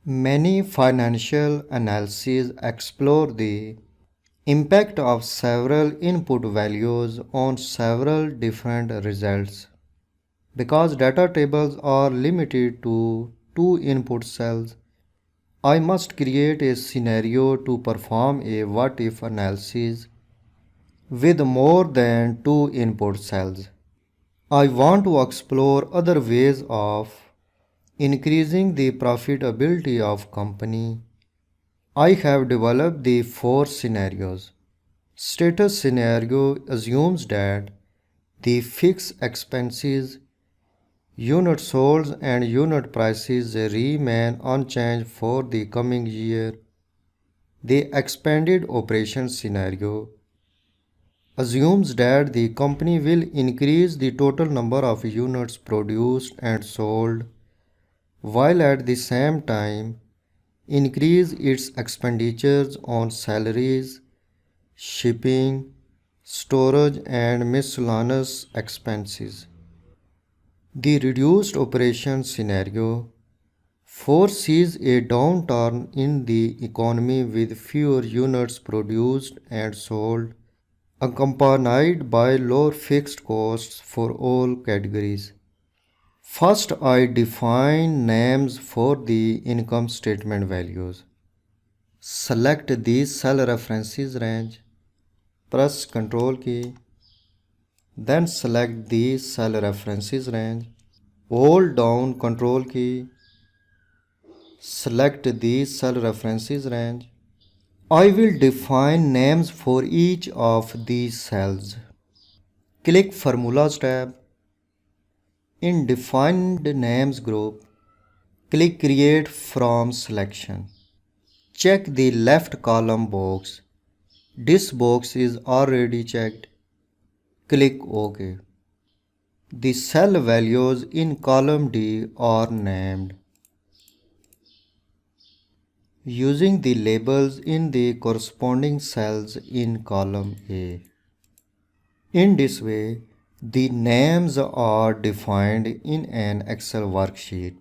Many financial analyses explore the impact of several input values on several different results. Because data tables are limited to two input cells, I must create a scenario to perform a what-if analysis with more than two input cells. I want to explore other ways of increasing the profitability of company. I have developed the four scenarios. Status scenario assumes that the fixed expenses, unit sold and unit prices remain unchanged for the coming year. The expanded operation scenario assumes that the company will increase the total number of units produced and sold while at the same time increase its expenditures on salaries, shipping, storage and miscellaneous expenses. The reduced operation scenario foresees a downturn in the economy with fewer units produced and sold, accompanied by lower fixed costs for all categories. First, I define names for the income statement values. Select the cell references range, press Ctrl key, then select the cell references range. Hold down Ctrl key, select the cell references range. I will define names for each of these cells. Click Formulas tab. In Defined Names group, click Create from Selection. Check the left column box. This box is already checked. Click OK. The cell values in column D are named using the labels in the corresponding cells in column A. In this way, the names are defined in an Excel worksheet.